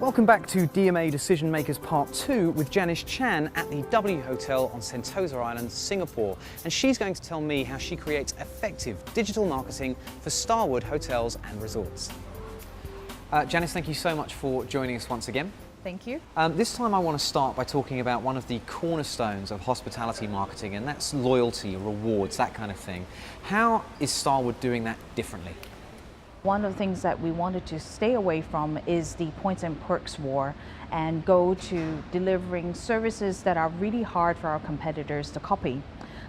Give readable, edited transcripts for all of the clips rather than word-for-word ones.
Welcome back to DMA Decision Makers Part 2 with Janice Chan at the W Hotel on Sentosa Island, Singapore. And she's going to tell me how she creates effective digital marketing for Starwood Hotels and Resorts. Janice, thank you so much for joining us once again. Thank you. This time I want to start by talking about one of the cornerstones of hospitality marketing, and that's loyalty, rewards, that kind of thing. How is Starwood doing that differently? One of the things that we wanted to stay away from is the points and perks war and go to delivering services that are really hard for our competitors to copy.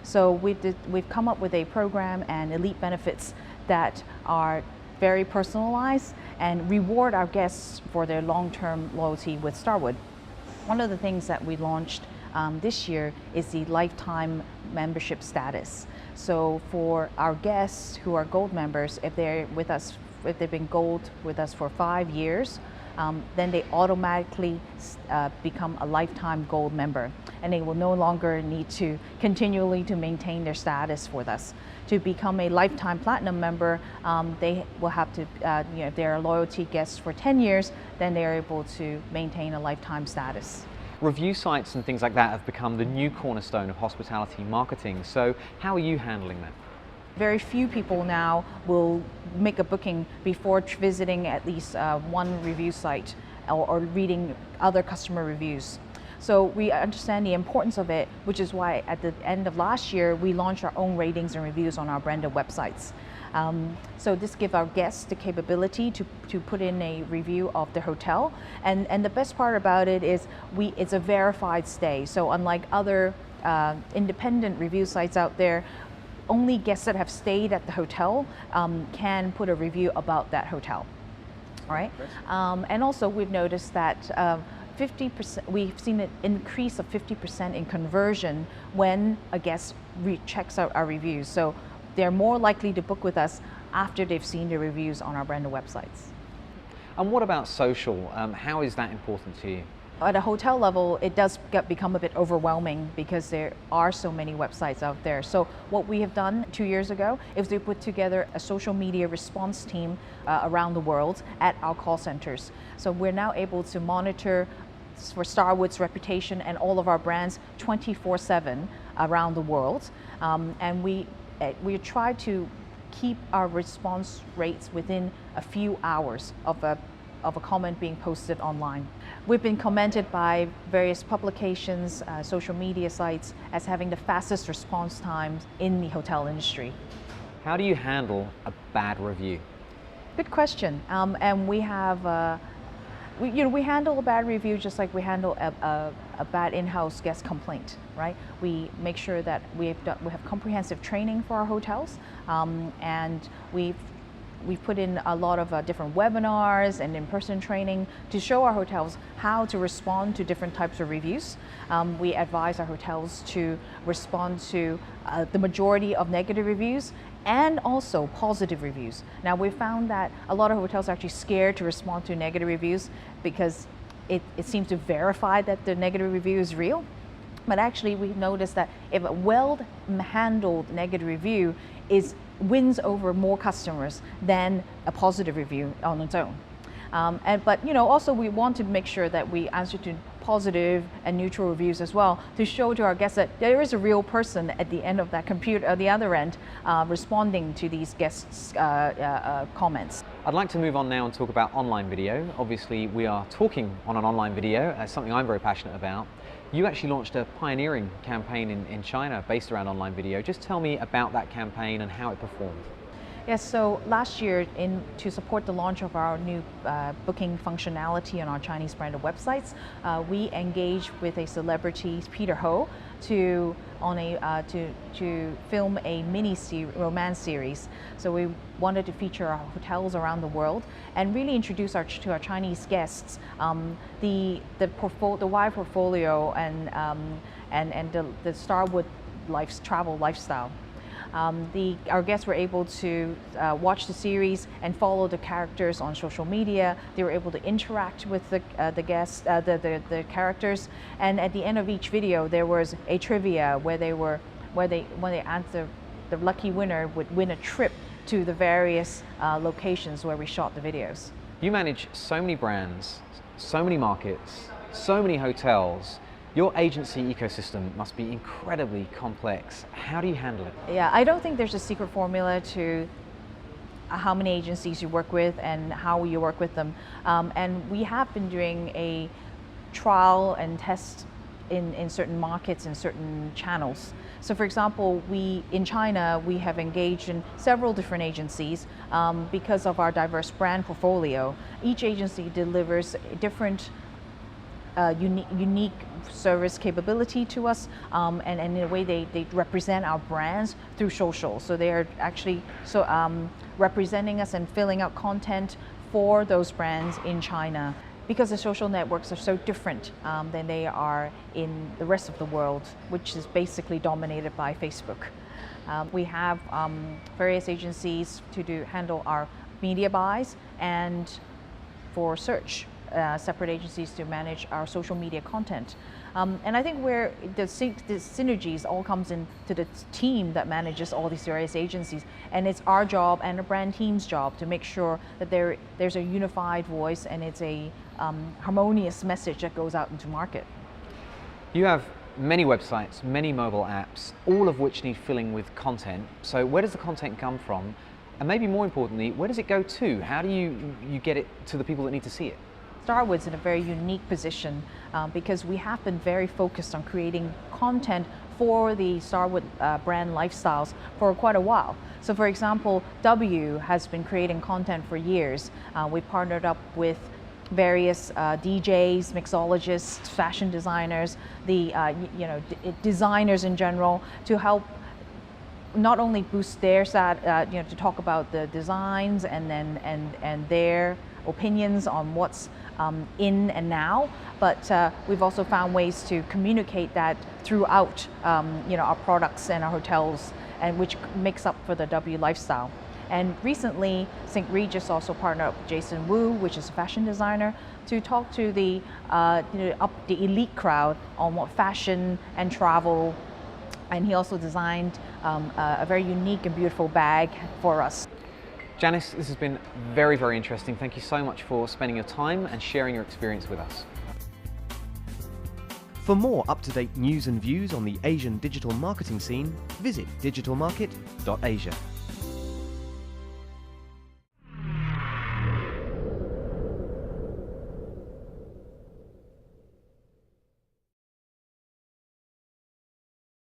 So we've come up with a program and elite benefits that are very personalized and reward our guests for their long-term loyalty with Starwood. One of the things that we launched this year is the lifetime membership status. So for our guests who are gold members, if they've been gold with us for 5 years, then they automatically become a lifetime gold member, and they will no longer need to continually to maintain their status with us. To become a lifetime platinum member, they will have to, if they're a loyalty guest for 10 years, then they're able to maintain a lifetime status. Review sites and things like that have become the new cornerstone of hospitality marketing. So how are you handling that? Very few people now will make a booking before visiting at least one review site or reading other customer reviews. So we understand the importance of it, which is why at the end of last year we launched our own ratings and reviews on our branded websites. So this gives our guests the capability to put in a review of the hotel, and the best part about it is it's a verified stay. So unlike other independent review sites out there, only guests that have stayed at the hotel can put a review about that hotel. All right, and also we've noticed that 50%. We've seen an increase of 50% in conversion when a guest checks out our reviews. So they're more likely to book with us after they've seen the reviews on our branded websites. And what about social? How is that important to you? At a hotel level, it does become a bit overwhelming because there are so many websites out there. So what we have done 2 years ago is we put together a social media response team around the world at our call centers. So we're now able to monitor for Starwood's reputation and all of our brands 24/7 around the world. And we try to keep our response rates within a few hours of a comment being posted online. We've been commented by various publications, social media sites as having the fastest response times in the hotel industry. How do you handle a bad review? Good question. And we have, we handle a bad review just like we handle a bad in-house guest complaint, right? We make sure that we have comprehensive training for our hotels, and we've put in a lot of different webinars and in-person training to show our hotels how to respond to different types of reviews. We advise our hotels to respond to the majority of negative reviews and also positive reviews. Now we found that a lot of hotels are actually scared to respond to negative reviews because it seems to verify that the negative review is real. But actually we noticed that if a well-handled negative review wins over more customers than a positive review on its own. But also we want to make sure that we answer to positive and neutral reviews as well to show to our guests that there is a real person at the end of that computer, at the other end, responding to these guests' comments. I'd like to move on now and talk about online video. Obviously, we are talking on an online video, something I'm very passionate about. You actually launched a pioneering campaign in China based around online video. Just tell me about that campaign and how it performed. Yes, so last year, to support the launch of our new booking functionality on our Chinese branded websites, we engaged with a celebrity, Peter Ho, to film a romance series. So we wanted to feature our hotels around the world and really introduce to our Chinese guests the wide portfolio and the Starwood travel lifestyle. Our guests were able to watch the series and follow the characters on social media. They were able to interact with the guests, the characters, and at the end of each video there was a trivia when they answer, the lucky winner would win a trip to the various locations where we shot the videos. You manage so many brands, so many markets, so many hotels. Your agency ecosystem must be incredibly complex. How do you handle it? Yeah, I don't think there's a secret formula to how many agencies you work with and how you work with them. And we have been doing a trial and test in certain markets, in certain channels. So for example, in China, we have engaged in several different agencies because of our diverse brand portfolio. Each agency delivers a different unique service capability to us, and in a way they represent our brands through social. So they are actually representing us and filling out content for those brands in China. Because the social networks are so different than they are in the rest of the world, which is basically dominated by Facebook. We have various agencies to handle our media buys, and for search, separate agencies to manage our social media content. And I think where the synergies all comes into the team that manages all these various agencies, and it's our job and the brand team's job to make sure that there's a unified voice and it's a harmonious message that goes out into market. You have many websites, many mobile apps, all of which need filling with content. So where does the content come from? And maybe more importantly, where does it go to? How do you get it to the people that need to see it? Starwood's in a very unique position because we have been very focused on creating content for the Starwood brand lifestyles for quite a while. So for example, W has been creating content for years. We partnered up with various DJs, mixologists, fashion designers, designers in general, to help not only boost their to talk about the designs and their opinions on what's in and now, but we've also found ways to communicate that throughout our products and our hotels, and which makes up for the W lifestyle. And recently, St. Regis also partnered up with Jason Wu, which is a fashion designer, to talk to the elite crowd on what fashion and travel. And he also designed a very unique and beautiful bag for us. Janice, this has been very, very interesting. Thank you so much for spending your time and sharing your experience with us. For more up-to-date news and views on the Asian digital marketing scene, visit digitalmarket.asia.